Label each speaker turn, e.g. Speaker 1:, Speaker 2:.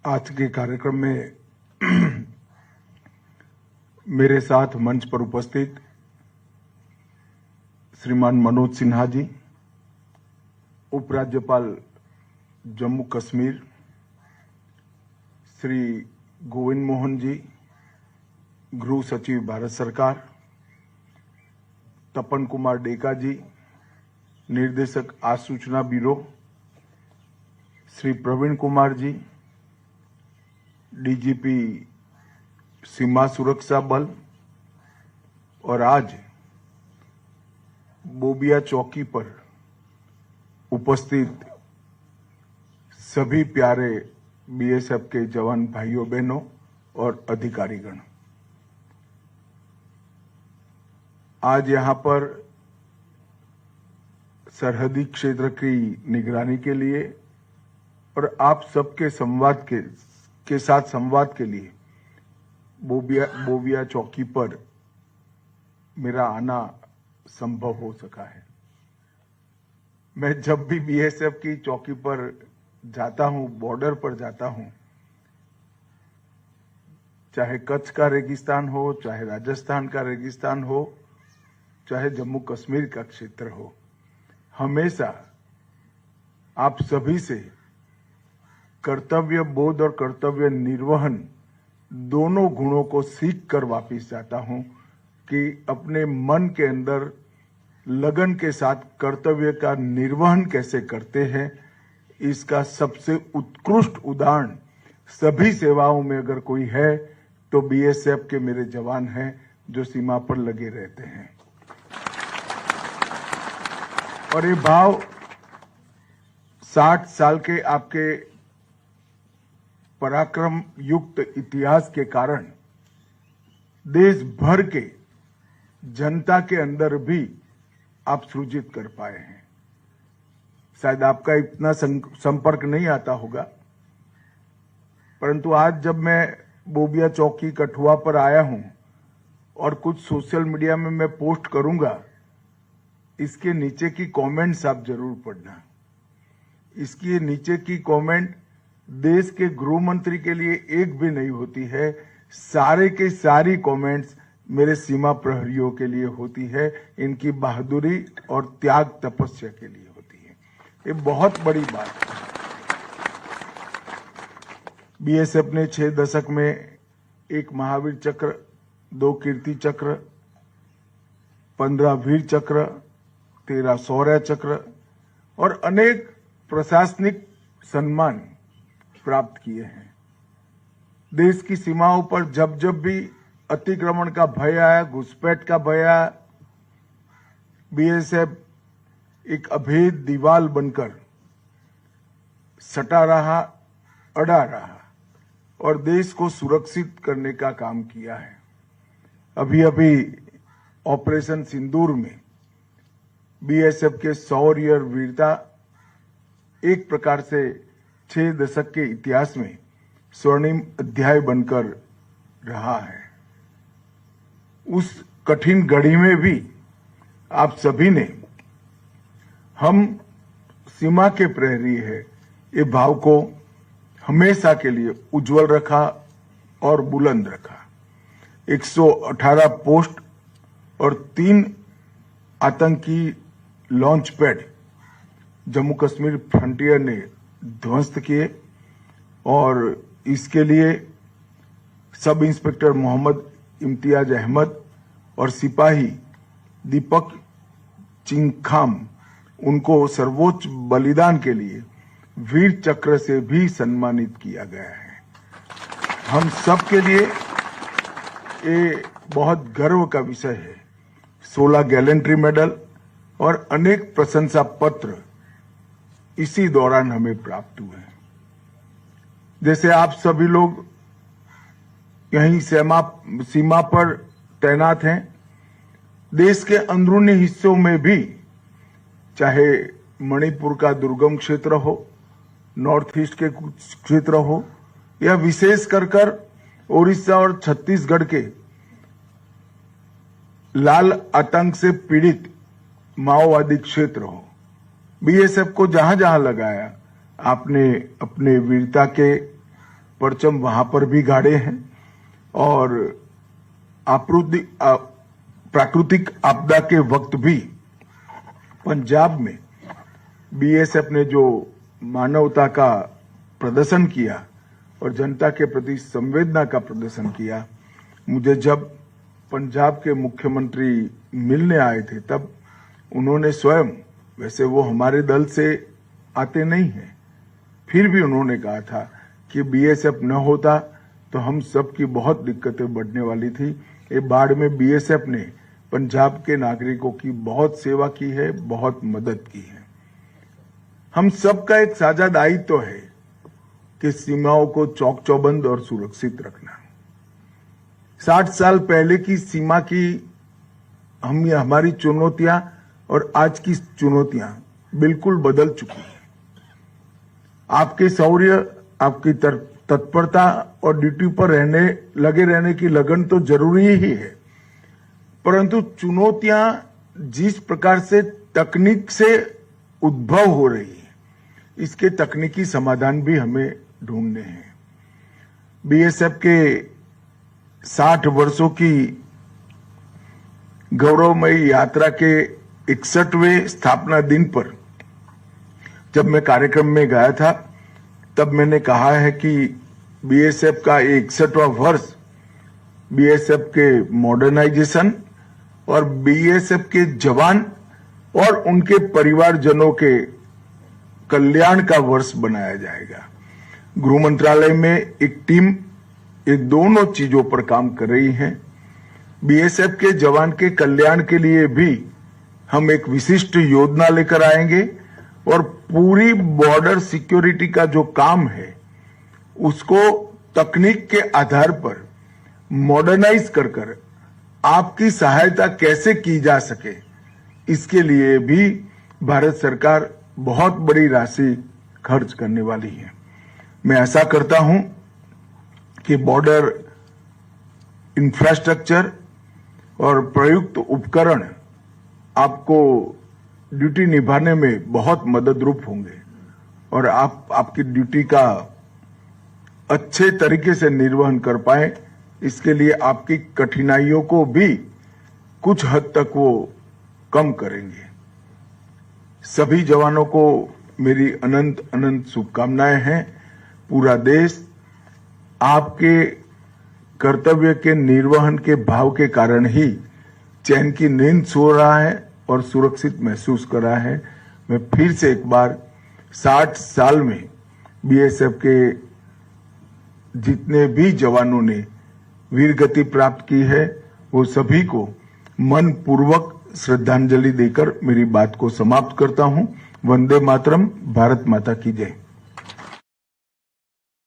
Speaker 1: आज के कार्यक्रम में मेरे साथ मंच पर उपस्थित श्रीमान मनोज सिन्हा जी, उपराज्यपाल जम्मू कश्मीर श्री गोविंद मोहन जी, गृह सचिव भारत सरकार, तपन कुमार डेका जी, निर्देशक आसूचना ब्यूरो, श्री प्रवीण कुमार जी, डीजीपी सीमा सुरक्षा बल, और आज बोबिया चौकी पर उपस्थित सभी प्यारे बीएसएफ के जवान भाइयों बहनों और अधिकारीगण, आज यहां पर सरहदी क्षेत्र की निगरानी के लिए और आप सबके संवाद के साथ संवाद के लिए बोबिया चौकी पर मेरा आना संभव हो सका है। मैं जब भी बीएसएफ की चौकी पर जाता हूं, बॉर्डर पर जाता हूं, चाहे कच्छ का रेगिस्तान हो, चाहे राजस्थान का रेगिस्तान हो, चाहे जम्मू कश्मीर का क्षेत्र हो, हमेशा आप सभी से कर्तव्य बोध और कर्तव्य निर्वहन दोनों गुणों को सीख कर वापिस जाता हूं कि अपने मन के अंदर लगन के साथ कर्तव्य का निर्वहन कैसे करते हैं। इसका सबसे उत्कृष्ट उदाहरण सभी सेवाओं में अगर कोई है तो बीएसएफ के मेरे जवान हैं जो सीमा पर लगे रहते हैं। और ये भाव 60 साल के आपके पराक्रम युक्त इतिहास के कारण देश भर के जनता के अंदर भी आप सृजित कर पाए हैं। शायद आपका इतना संपर्क नहीं आता होगा, परंतु आज जब मैं बोबिया चौकी कठुआ पर आया हूं और कुछ सोशल मीडिया में मैं पोस्ट करूंगा, इसके नीचे की कमेंट्स आप जरूर पढ़ना। इसकी नीचे की कमेंट देश के गृह मंत्री के लिए एक भी नहीं होती है, सारे के सारी कमेंट्स मेरे सीमा प्रहरियों के लिए होती है, इनकी बहादुरी और त्याग तपस्या के लिए होती है। ये बहुत बड़ी बात है। बीएसएफ ने 6 दशक में 1 महावीर चक्र, 2 कीर्ति चक्र, 15 वीर चक्र, 13 शौर्य चक्र और अनेक प्रशासनिक सम्मान प्राप्त किए हैं। देश की सीमाओं पर जब जब भी अतिक्रमण का भय आया, घुसपैठ का भय आया, बीएसएफ एक अभेद दीवार बनकर सटा रहा, अड़ा रहा और देश को सुरक्षित करने का काम किया है। अभी अभी ऑपरेशन सिंदूर में बीएसएफ के शौर्य और वीरता एक प्रकार से 6 दशक के इतिहास में स्वर्णिम अध्याय बनकर रहा है। उस कठिन घड़ी में भी आप सभी ने हम सीमा के प्रहरी है ये भाव को हमेशा के लिए उज्जवल रखा और बुलंद रखा। 118 पोस्ट और 3 आतंकी launch pad Jammu Kashmir frontier ने ध्वस्त किए और इसके लिए सब इंस्पेक्टर मोहम्मद इम्तियाज अहमद और सिपाही दीपक चिंगखाम, उनको सर्वोच्च बलिदान के लिए वीर चक्र से भी सम्मानित किया गया है। हम सब के लिए ये बहुत गर्व का विषय है। 16 गैलेंट्री मेडल और अनेक प्रशंसा पत्र इसी दौरान हमें प्राप्त हुए। जैसे आप सभी लोग यहीं सीमा पर तैनात हैं, देश के अंदरूनी हिस्सों में भी, चाहे मणिपुर का दुर्गम क्षेत्र हो, नॉर्थ ईस्ट के कुछ क्षेत्र हो, या विशेष कर ओडिशा और छत्तीसगढ़ के लाल आतंक से पीड़ित माओवादी क्षेत्र हो, बीएसएफ को जहां जहां लगाया आपने अपने वीरता के परचम वहां पर भी गाड़े हैं और प्राकृतिक आपदा के वक्त भी पंजाब में बीएसएफ ने जो मानवता का प्रदर्शन किया और जनता के प्रति संवेदना का प्रदर्शन किया, मुझे जब पंजाब के मुख्यमंत्री मिलने आए थे तब उन्होंने स्वयं, वैसे वो हमारे दल से आते नहीं हैं, फिर भी उन्होंने कहा था कि बीएसएफ न होता तो हम सब की बहुत दिक्कतें बढ़ने वाली थी। ये बाढ़ में बीएसएफ ने पंजाब के नागरिकों की बहुत सेवा की है, बहुत मदद की है। हम सबका एक साझा दायित्व है कि सीमाओं को चौक चौबंद और सुरक्षित रखना। 60 साल पहले की सीमा की हमारी चुनौतियां और आज की चुनौतियां बिल्कुल बदल चुकी हैं। आपके शौर्य, आपकी तत्परता और ड्यूटी पर लगे रहने की लगन तो जरूरी ही है, परंतु चुनौतियां जिस प्रकार से तकनीक से उद्भव हो रही है, इसके तकनीकी समाधान भी हमें ढूंढने हैं। बीएसएफ के 60 वर्षों की गौरवमयी यात्रा के 61वें स्थापना दिन पर जब मैं कार्यक्रम में गया था तब मैंने कहा है कि बीएसएफ का 61वां वर्ष बीएसएफ के मॉडर्नाइजेशन और बीएसएफ के जवान और उनके परिवारजनों के कल्याण का वर्ष बनाया जाएगा। गृह मंत्रालय में एक टीम ये दोनों चीजों पर काम कर रही है। बीएसएफ के जवान के कल्याण के लिए भी हम एक विशिष्ट योजना लेकर आएंगे और पूरी बॉर्डर सिक्योरिटी का जो काम है उसको तकनीक के आधार पर मॉडर्नाइज कर आपकी सहायता कैसे की जा सके, इसके लिए भी भारत सरकार बहुत बड़ी राशि खर्च करने वाली है। मैं ऐसा करता हूं कि बॉर्डर इंफ्रास्ट्रक्चर और प्रयुक्त उपकरण आपको ड्यूटी निभाने में बहुत मददरूप होंगे और आपकी ड्यूटी का अच्छे तरीके से निर्वहन कर पाए, इसके लिए आपकी कठिनाइयों को भी कुछ हद तक वो कम करेंगे। सभी जवानों को मेरी अनंत अनंत शुभकामनाएं हैं। पूरा देश आपके कर्तव्य के निर्वहन के भाव के कारण ही चैन की नींद सो रहा है और सुरक्षित महसूस कर रहा है। मैं फिर से एक बार 60 साल में बीएसएफ के जितने भी जवानों ने वीरगति प्राप्त की है वो सभी को मन पूर्वक श्रद्धांजलि देकर मेरी बात को समाप्त करता हूं। वंदे मातरम। भारत माता की जय।